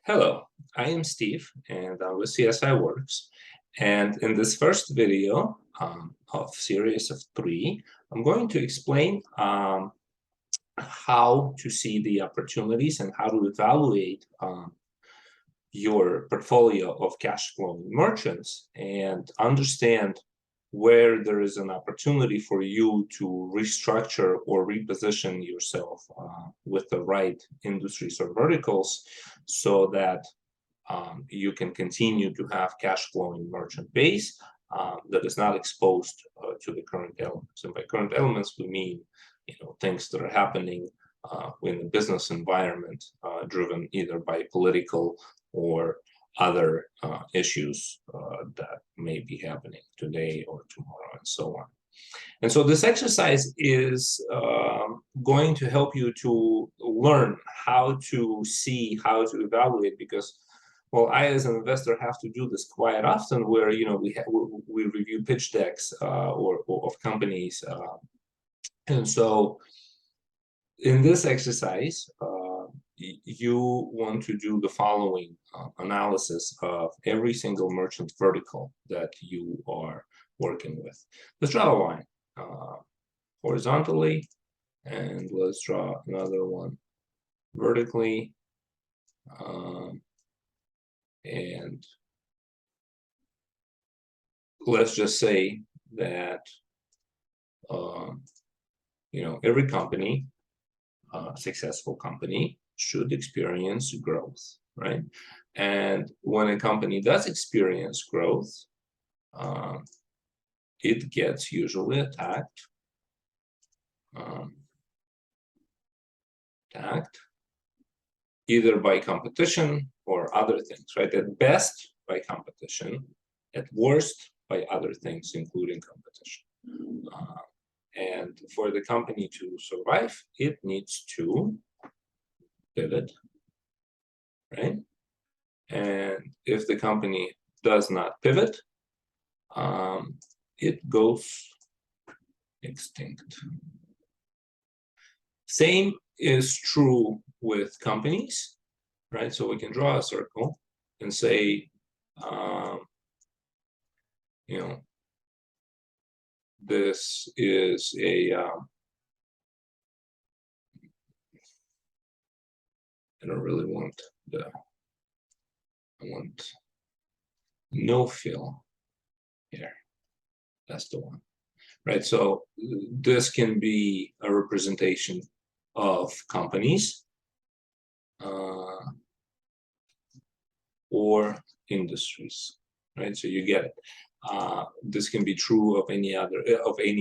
Hello, I am Steve, and I'm with CSI Works. And in this first video of series of three, I'm going to explain how to see the opportunities and how to evaluate your portfolio of cash flowing merchants and understand where there is an opportunity for you to restructure or reposition yourself with the right industries or verticals so that you can continue to have cash flowing merchant base that is not exposed to the current elements. And by current elements, we mean things that are happening in the business environment driven either by political or other issues that may be happening today or tomorrow and so on. And so this exercise is going to help you to learn how to see, how to evaluate, because, well, I as an investor have to do this quite often where, we review pitch decks or of companies. And so in this exercise, you want to do the following analysis of every single merchant vertical that you are working with. Let's draw a line horizontally, and let's draw another one vertically. And let's just say that every company, successful company, should experience growth, right? And when a company does experience growth, it gets usually attacked either by competition or other things, right? At best by competition, at worst by other things, including competition. And for the company to survive, it needs to pivot, right? And if the company does not pivot, it goes extinct. Same is true with companies, right? So we can draw a circle and say, this is a I don't really want I want no fill here. That's the one, right? So this can be a representation of companies or industries, right? So you get it. This can be true of any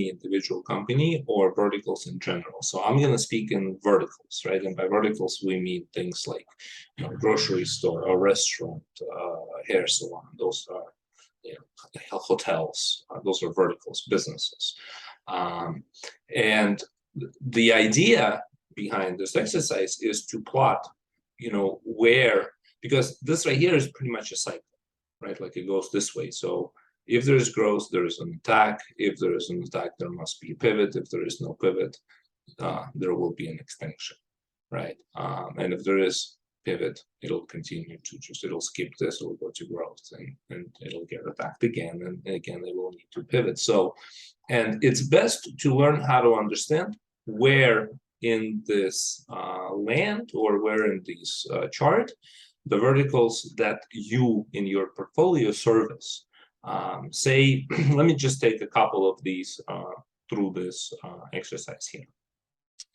individual company or verticals in general. So I'm going to speak in verticals, right? And by verticals we mean things like grocery store, a restaurant, hair salon. Those are hotels. Those are verticals, businesses. And the idea behind this exercise is to plot, where, because this right here is pretty much a cycle, right? Like it goes this way. So if there is growth, there is an attack. If there is an attack, there must be a pivot. If there is no pivot, there will be an extinction, right? And if there is pivot, it'll continue to it'll skip this, it'll go to growth, and it'll get attacked again, and again, they will need to pivot. So, and it's best to learn how to understand where in this land or where in this chart the verticals that you in your portfolio service. Say, let me just take a couple of these through this exercise here.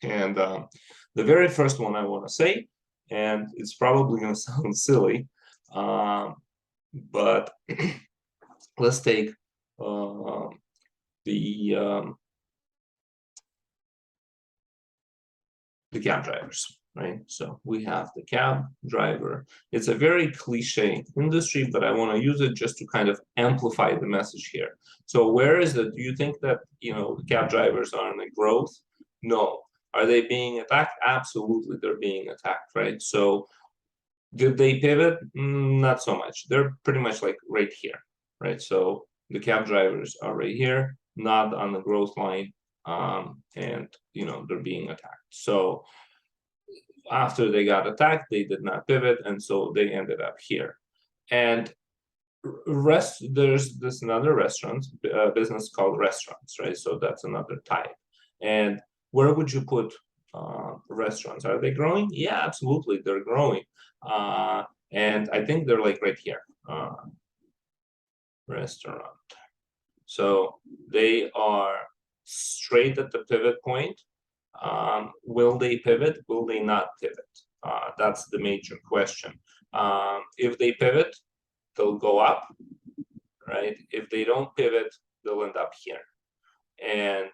And the very first one I want to say, and it's probably going to sound silly, but let's take the cab drivers, right? So we have the cab driver. It's a very cliche industry, but I want to use it just to kind of amplify the message here. So where is it? Do you think that, the cab drivers are in a growth? No. Are they being attacked? Absolutely, they're being attacked, right? So did they pivot? Not so much. They're pretty much like right here, right? So the cab drivers are right here, not on the growth line, and they're being attacked. So after they got attacked, they did not pivot, and so they ended up here. And there's this another restaurant business called restaurants, right? So that's another type. And where would you put restaurants? Are they growing? Yeah, absolutely, they're growing. And I think they're like right here. Restaurant. So they are straight at the pivot point. Will they pivot? Will they not pivot? That's the major question. If they pivot, they'll go up, right? If they don't pivot, they'll end up here. And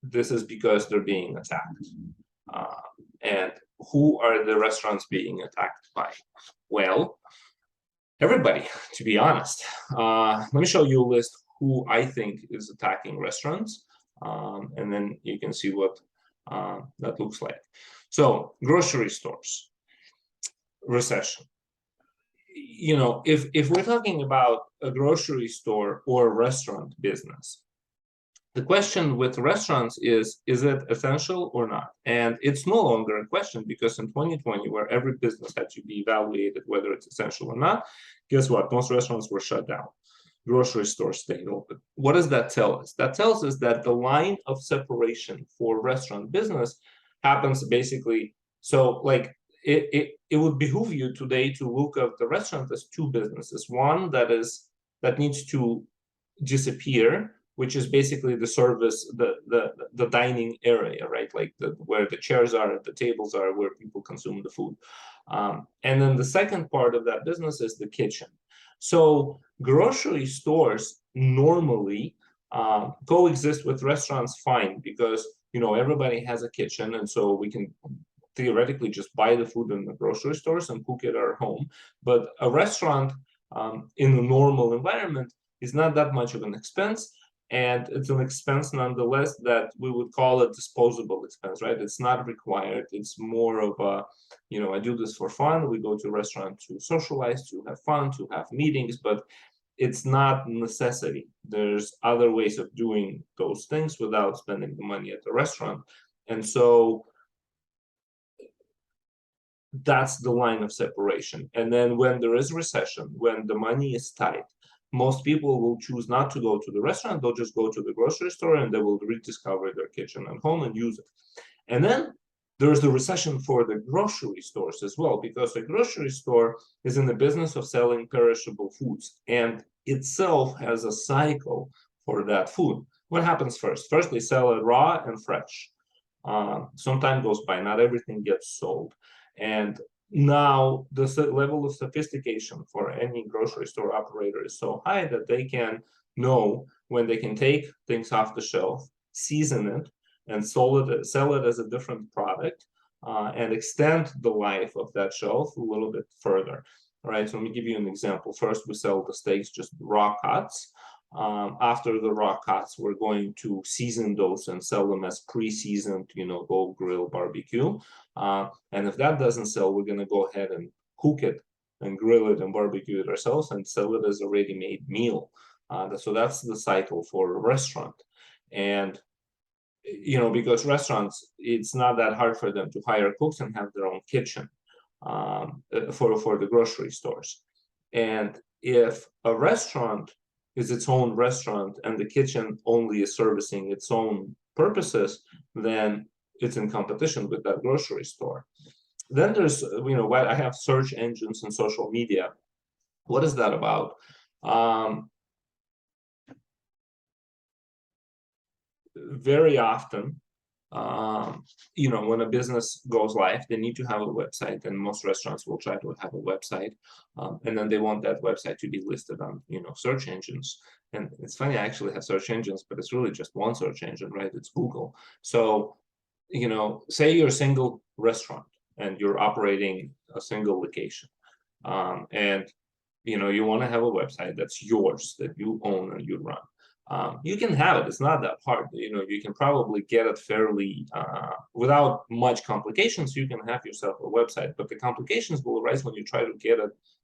this is because they're being attacked. And who are the restaurants being attacked by? Well, everybody, to be honest. Let me show you a list who I think is attacking restaurants, and then you can see what that looks like. So, grocery stores, recession. You know, if we're talking about a grocery store or a restaurant business, the question with restaurants is it essential or not? And it's no longer a question, because in 2020, where every business had to be evaluated whether it's essential or not, guess what? Most restaurants were shut down. Grocery stores stayed open. What does that tell us? That tells us that the line of separation for restaurant business happens basically, so like it would behoove you today to look at the restaurant as two businesses. One that needs to disappear, which is basically the service, the dining area, right? Like where the chairs are, the tables are, where people consume the food. And then the second part of that business is the kitchen. So grocery stores normally coexist with restaurants fine, because everybody has a kitchen, and so we can theoretically just buy the food in the grocery stores and cook it at our home. But a restaurant in a normal environment is not that much of an expense. And it's an expense nonetheless that we would call a disposable expense, right? It's not required. It's more of a, I do this for fun. We go to a restaurant to socialize, to have fun, to have meetings, but it's not necessity. There's other ways of doing those things without spending the money at the restaurant. And so that's the line of separation. And then when there is recession, when the money is tight, most people will choose not to go to the restaurant. They'll just go to the grocery store, and they will rediscover their kitchen at home and use it. And then there's the recession for the grocery stores as well, because the grocery store is in the business of selling perishable foods, and itself has a cycle for that food. What happens first? First, they sell it raw and fresh. Some time goes by, not everything gets sold. And now the level of sophistication for any grocery store operator is so high that they can know when they can take things off the shelf, season it, and sell it as a different product, and extend the life of that shelf a little bit further. All right, so let me give you an example. First, we sell the steaks just raw cuts. After the raw cuts, we're going to season those and sell them as pre-seasoned, go grill, barbecue. And if that doesn't sell, we're going to go ahead and cook it and grill it and barbecue it ourselves and sell it as a ready-made meal. So that's the cycle for a restaurant. And, because restaurants, it's not that hard for them to hire cooks and have their own kitchen for the grocery stores. And if a restaurant is its own restaurant and the kitchen only is servicing its own purposes, then it's in competition with that grocery store. Then there's, what I have search engines and social media. What is that about? Very often, when a business goes live, they need to have a website, and most restaurants will try to have a website, and then they want that website to be listed on, search engines. And it's funny, I actually have search engines, but it's really just one search engine, right? It's Google. So, say you're a single restaurant and you're operating a single location, and you want to have a website that's yours, that you own and you run. You can have it. It's not that hard. You can probably get it fairly without much complications. You can have yourself a website, but the complications will arise when you try to get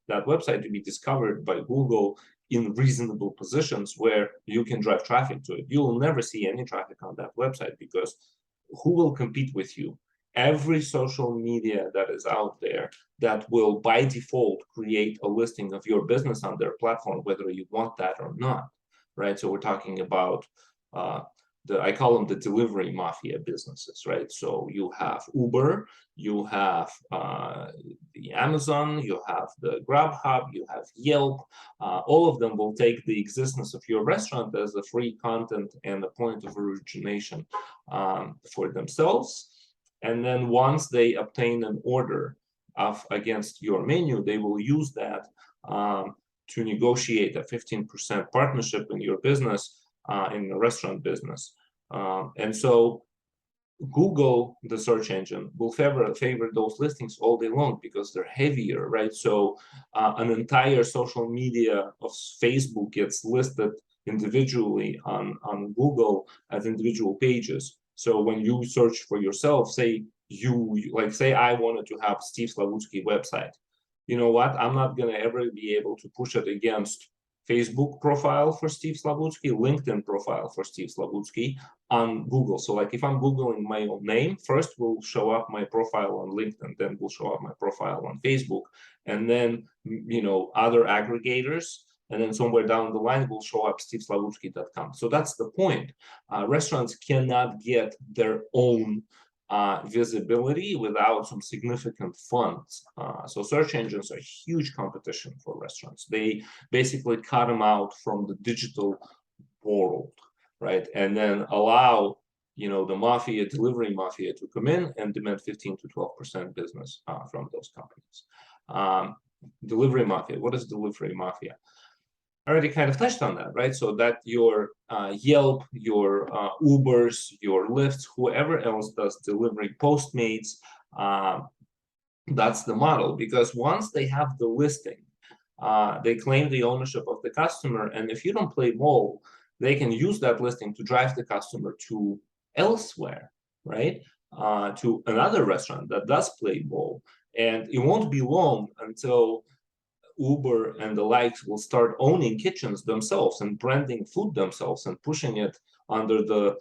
that website to be discovered by Google in reasonable positions where you can drive traffic to it. You will never see any traffic on that website, because who will compete with you every social media that is out there that will by default create a listing of your business on their platform, whether you want that or not, right? So we're talking about I call them the delivery mafia businesses, right? So you have Uber, you have the Amazon, you have the Grubhub, you have Yelp. All of them will take the existence of your restaurant as a free content and a point of origination for themselves. And then once they obtain an order against your menu, they will use that to negotiate a 15% partnership in your business, in the restaurant business. And so Google, the search engine, will favor those listings all day long because they're heavier, right? So an entire social media of Facebook gets listed individually on Google as individual pages. So when you search for yourself, say I wanted to have Steve Slavutsky website. You know what? I'm not going to ever be able to push it against Facebook profile for Steve Slavutsky, LinkedIn profile for Steve Slavutsky on Google. So like if I'm Googling my own name, first will show up my profile on LinkedIn, then will show up my profile on Facebook, and then, other aggregators. And then somewhere down the line will show up steveslavutsky.com. So that's the point. Restaurants cannot get their own visibility without some significant funds. So search engines are huge competition for restaurants. They basically cut them out from the digital world, right? And then allow, the delivery mafia to come in and demand 15 to 12% business from those companies. Delivery mafia, what is delivery mafia? I already kind of touched on that, right? So that your Yelp, your Ubers, your Lyfts, whoever else does delivery, Postmates, that's the model. Because once they have the listing, they claim the ownership of the customer. And if you don't play ball, they can use that listing to drive the customer to elsewhere, right? To another restaurant that does play ball. And it won't be long until Uber and the likes will start owning kitchens themselves and branding food themselves and pushing it under the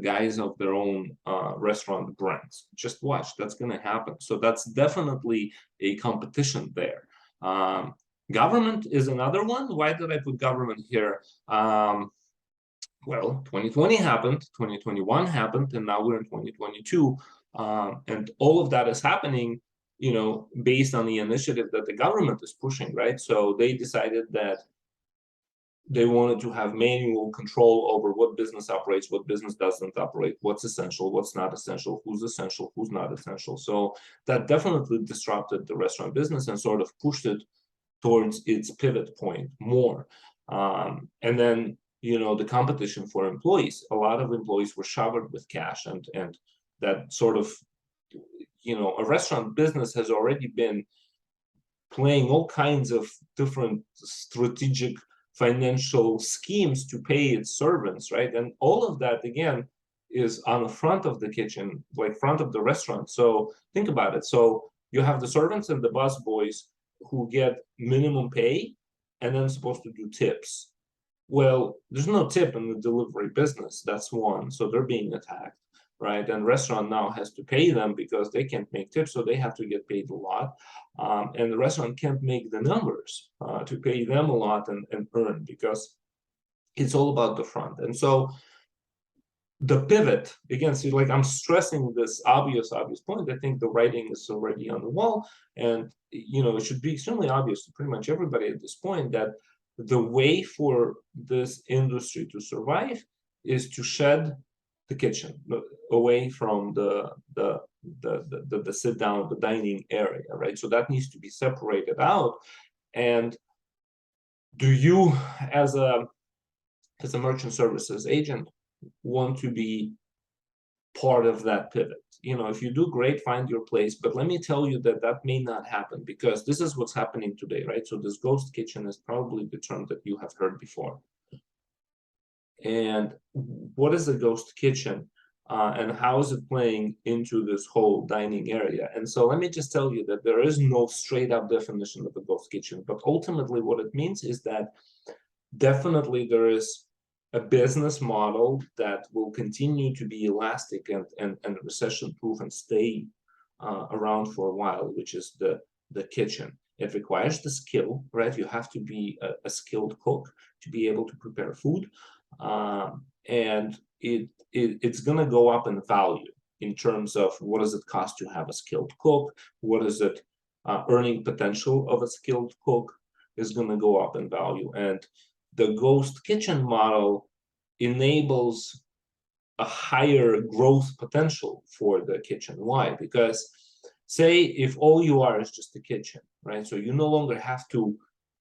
guise of their own restaurant brands. Just watch, that's going to happen. So that's definitely a competition there. Government is another one. Why did I put government here? Well, 2020 happened, 2021 happened, and now we're in 2022. And all of that is happening based on the initiative that the government is pushing, right? So they decided that they wanted to have manual control over what business operates, what business doesn't operate, what's essential, what's not essential, who's not essential. So that definitely disrupted the restaurant business and sort of pushed it towards its pivot point more. And then, the competition for employees, a lot of employees were showered with cash, and that sort of a restaurant business has already been playing all kinds of different strategic financial schemes to pay its servants, right? And all of that, again, is on the front of the kitchen, like front of the restaurant. So think about it. So you have the servants and the busboys who get minimum pay and then supposed to do tips. Well, there's no tip in the delivery business. That's one. So they're being attacked, right? And restaurant now has to pay them because they can't make tips, so they have to get paid a lot. And the restaurant can't make the numbers to pay them a lot and earn, because it's all about the front. And so the pivot, again, see, like I'm stressing this obvious point. I think the writing is already on the wall, and it should be extremely obvious to pretty much everybody at this point that the way for this industry to survive is to shed the kitchen away from the sit down, the dining area, right? So that needs to be separated out. And do you, as a merchant services agent, want to be part of that pivot? If you do, great, find your place. But let me tell you that may not happen, because this is what's happening today, right? So this ghost kitchen is probably the term that you have heard before. And what is a ghost kitchen, and how is it playing into this whole dining area? And so let me just tell you that there is no straight up definition of a ghost kitchen, but ultimately what it means is that definitely there is a business model that will continue to be elastic and recession proof and stay around for a while, which is the kitchen. It requires the skill, right? You have to be a skilled cook to be able to prepare food, and it's going to go up in value in terms of what does it cost to have a skilled cook, what is it earning potential of a skilled cook is going to go up in value. And the ghost kitchen model enables a higher growth potential for the kitchen. Why? Because say if all you are is just a kitchen, right? So you no longer have to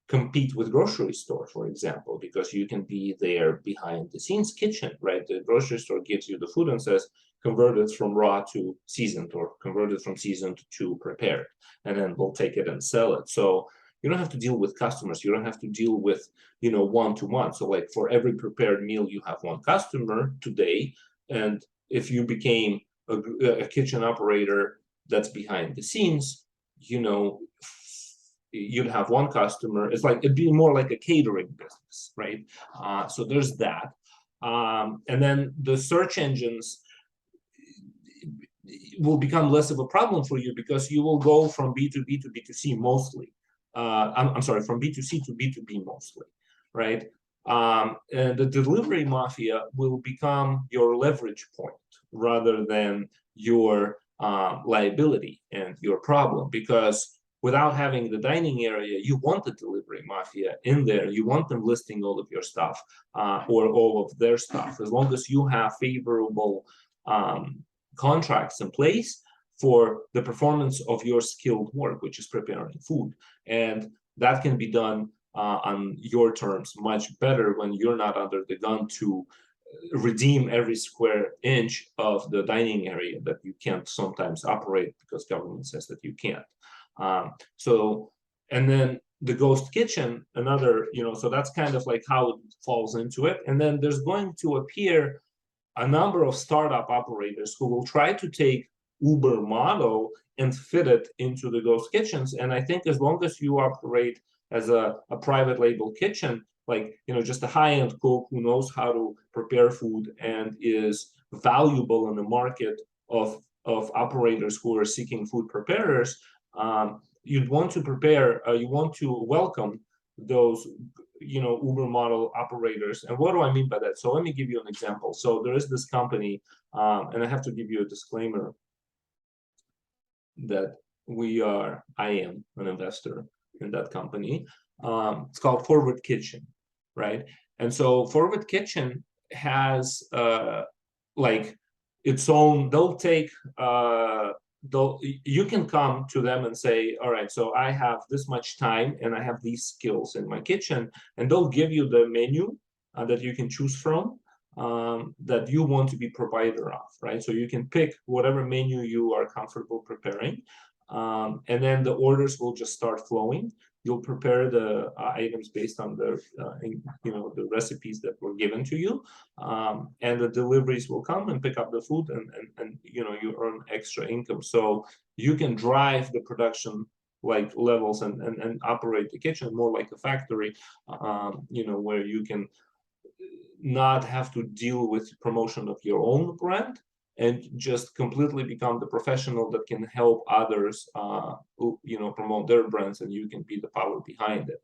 compete with grocery store, for example, because you can be there behind the scenes kitchen, right? The grocery store gives you the food and says, convert it from raw to seasoned or convert it from seasoned to prepared, and then we'll take it and sell it. So you don't have to deal with customers. You don't have to deal with, one-to-one. So like for every prepared meal, you have one customer today. And if you became a kitchen operator that's behind the scenes, you'd have one customer. It's like, it'd be more like a catering business, right? So there's that. And then the search engines will become less of a problem for you because you will go from B2B to B2C mostly. I'm sorry, from B2C to B2B mostly, right? And the delivery mafia will become your leverage point rather than your liability and your problem, because without having the dining area, you want the delivery mafia in there. You want them listing all of your stuff or all of their stuff, as long as you have favorable contracts in place for the performance of your skilled work, which is preparing food. And that can be done on your terms much better when you're not under the gun to redeem every square inch of the dining area that you can't sometimes operate because government says that you can't. And then the ghost kitchen, another, so that's kind of like how it falls into it. And then there's going to appear a number of startup operators who will try to take Uber model and fit it into the ghost kitchens. And I think as long as you operate as a private label kitchen, like, just a high-end cook who knows how to prepare food and is valuable in the market of operators who are seeking food preparers, you'd want to you want to welcome those, Uber model operators. And what do I mean by that? So let me give you an example. So there is this company, and I have to give you a disclaimer that I am an investor in that company. It's called Forward Kitchen, right? And so Forward Kitchen has like its own, you can come to them and say, all right, so I have this much time and I have these skills in my kitchen, and they'll give you the menu that you can choose from that you want to be provider of, right? So you can pick whatever menu you are comfortable preparing, and then the orders will just start flowing. You'll prepare the items based on the the recipes that were given to you, and the deliveries will come and pick up the food, and you earn extra income. So you can drive the production like levels and operate the kitchen more like a factory, where you can not have to deal with promotion of your own brand and just completely become the professional that can help others promote their brands, and you can be the power behind it.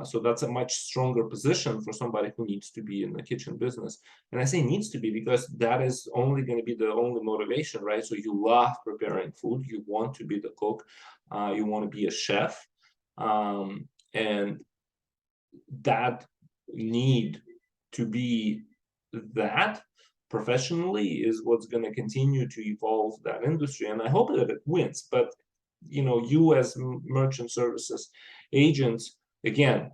So that's a much stronger position for somebody who needs to be in the kitchen business. And I say needs to be because that is only going to be the only motivation, right? So you love preparing food, you want to be the cook, you want to be a chef, and that need to be that professionally is what's going to continue to evolve that industry. And I hope that it wins. But you as merchant services agents, again,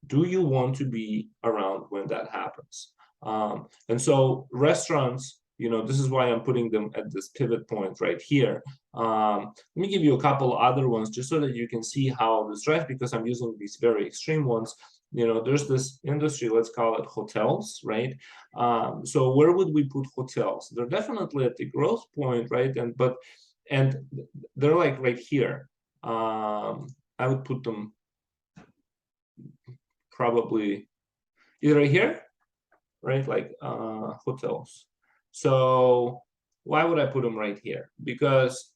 do you want to be around when that happens? And so restaurants, this is why I'm putting them at this pivot point right here. Let me give you a couple other ones just so that you can see how this drives, because I'm using these very extreme ones. There's this industry, let's call it hotels, right? So where would we put hotels? They're definitely at the growth point, right? And they're like right here. I would put them probably either right here right? Like hotels. So why would I put them right here? Because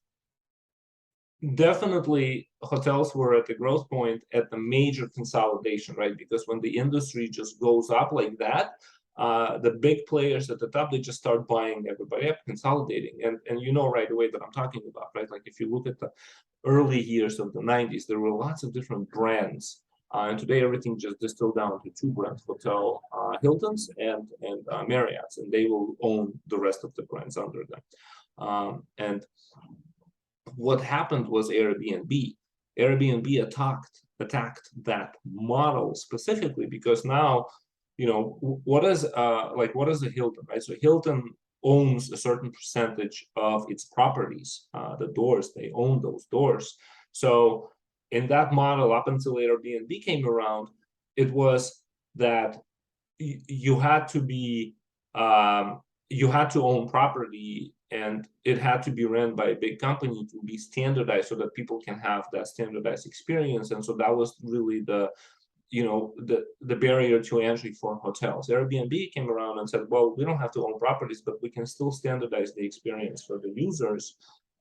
definitely hotels were at the growth point at the major consolidation, right? Because when the industry just goes up like that, the big players at the top, they just start buying everybody up, consolidating. And you know right away that I'm talking about, right? Like if you look at the early years of the 90s, there were lots of different brands. And today everything just distilled down to two brands, Hotel Hilton's and Marriott's, and they will own the rest of the brands under them. And what happened was Airbnb. Airbnb attacked that model specifically because now, you know, what is a Hilton, right? So Hilton owns a certain percentage of its properties, the doors, they own those doors. So in that model, up until Airbnb came around, it was that you had to be you had to own property and it had to be ran by a big company to be standardized so that people can have that standardized experience. And so that was really the the barrier to entry for hotels. Airbnb came around and said, well, we don't have to own properties, but we can still standardize the experience for the users.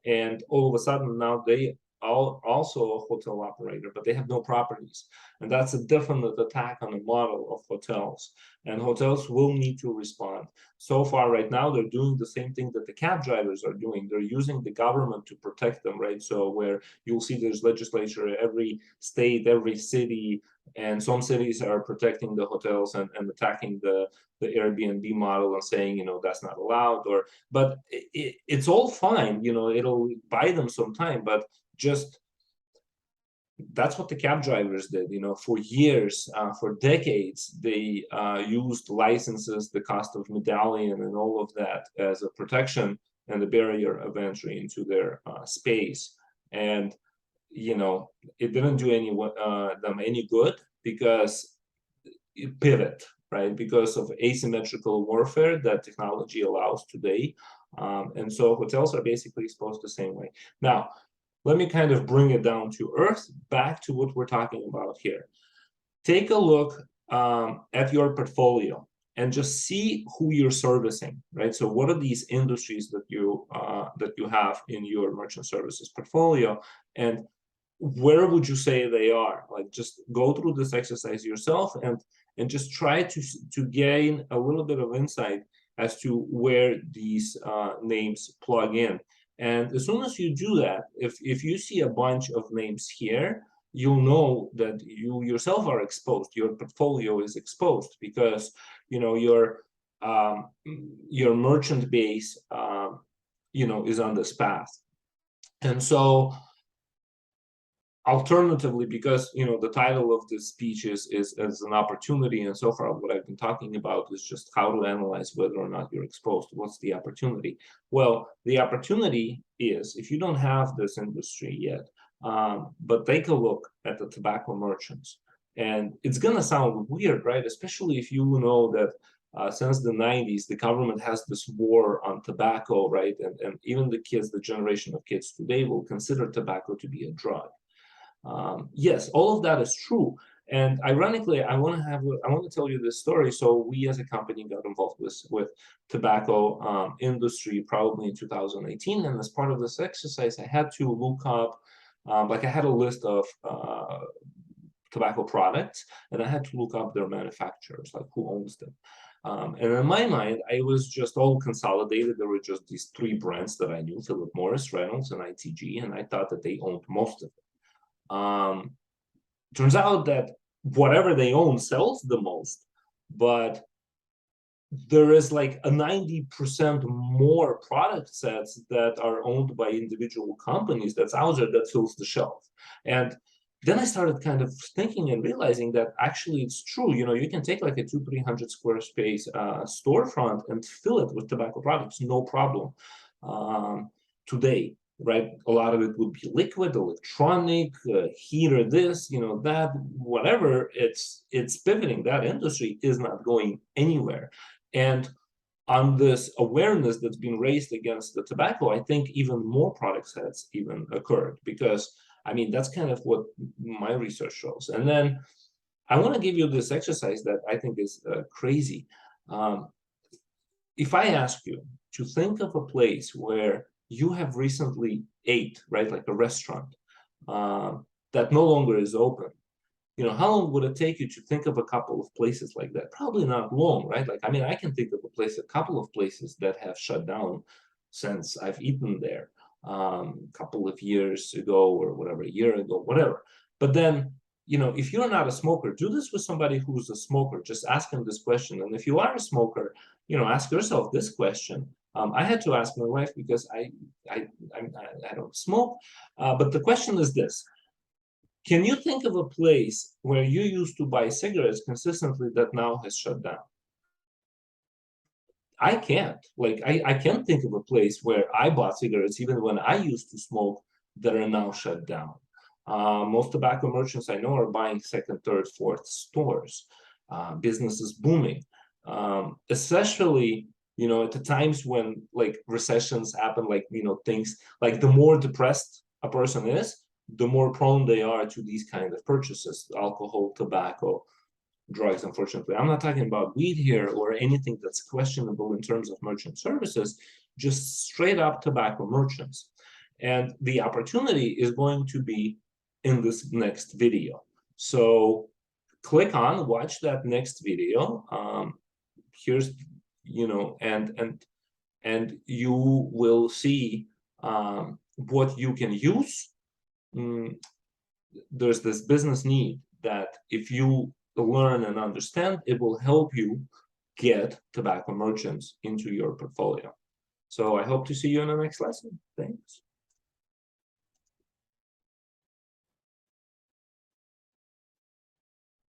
And all of a sudden now they are also a hotel operator, but they have no properties. And that's a definite attack on the model of hotels. And hotels will need to respond. So far right now, they're doing the same thing that the cab drivers are doing. They're using the government to protect them, right? So where you'll see there's legislature, every state, every city, and some cities are protecting the hotels and attacking the Airbnb model and saying, that's not allowed. But it's all fine, it'll buy them some time, but just that's what the cab drivers did, for years, for decades, they used licenses, the cost of medallion and all of that as a protection and the barrier of entry into their space. And it didn't do them any good because it pivot, right? Because of asymmetrical warfare that technology allows today. And so hotels are basically exposed the same way. Now, let me kind of bring it down to earth, back to what we're talking about here. Take a look at your portfolio and just see who you're servicing, right? So what are these industries that you have in your merchant services portfolio, and where would you say they are? Like, just go through this exercise yourself and just try to gain a little bit of insight as to where these names plug in. And as soon as you do that, if you see a bunch of names here, you'll know that you yourself are exposed. Your portfolio is exposed because your merchant base is on this path. And so alternatively, because the title of this speech is as an opportunity, and so far what I've been talking about is just how to analyze whether or not you're exposed. What's the opportunity? Well, the opportunity is, if you don't have this industry yet, but take a look at the tobacco merchants. And it's gonna sound weird, right? Especially if you know that since the 90s, the government has this war on tobacco, right? And even the kids, the generation of kids today, will consider tobacco to be a drug. Yes, all of that is true. And ironically, I want to tell you this story. So we as a company got involved with tobacco industry probably in 2018. And as part of this exercise, I had to look up, I had a list of tobacco products, and I had to look up their manufacturers, like who owns them. And in my mind, I was just all consolidated. There were just these three brands that I knew: Philip Morris, Reynolds, and ITG, and I thought that they owned most of it. Turns out that whatever they own sells the most, but there is like a 90% more product sets that are owned by individual companies that's out there that fills the shelf. And then I started kind of thinking and realizing that actually it's true. You can take like a 200-300 square space storefront and fill it with tobacco products, no problem. Today, right? A lot of it would be liquid, electronic, heater, this, that, whatever. It's pivoting. That industry is not going anywhere. And on this awareness that's been raised against the tobacco, I think even more product sets even occurred, because that's kind of what my research shows. And then I want to give you this exercise that I think is crazy. If I ask you to think of a place where you have recently ate, right, like a restaurant that no longer is open, how long would it take you to think of a couple of places like that? Probably not long, right? Like, I mean, I can think of a couple of places that have shut down since I've eaten there, a couple of years ago or whatever, a year ago, whatever. But then, if you're not a smoker, do this with somebody who's a smoker. Just ask them this question. And if you are a smoker, ask yourself this question. I had to ask my wife because I don't smoke. But the question is this: can you think of a place where you used to buy cigarettes consistently that now has shut down? I can't. Like, I can't think of a place where I bought cigarettes even when I used to smoke that are now shut down. Most tobacco merchants I know are buying second, third, fourth stores. Business is booming, especially at the times when like recessions happen, like things like the more depressed a person is, the more prone they are to these kind of purchases: alcohol, tobacco, drugs. Unfortunately, I'm not talking about weed here or anything that's questionable in terms of merchant services, just straight up tobacco merchants. And the opportunity is going to be in this next video. So click on, watch that next video. Here's, and you will see what you can use. There's this business need that if you learn and understand, it will help you get tobacco merchants into your portfolio. So I hope to see you in the next lesson. Thanks.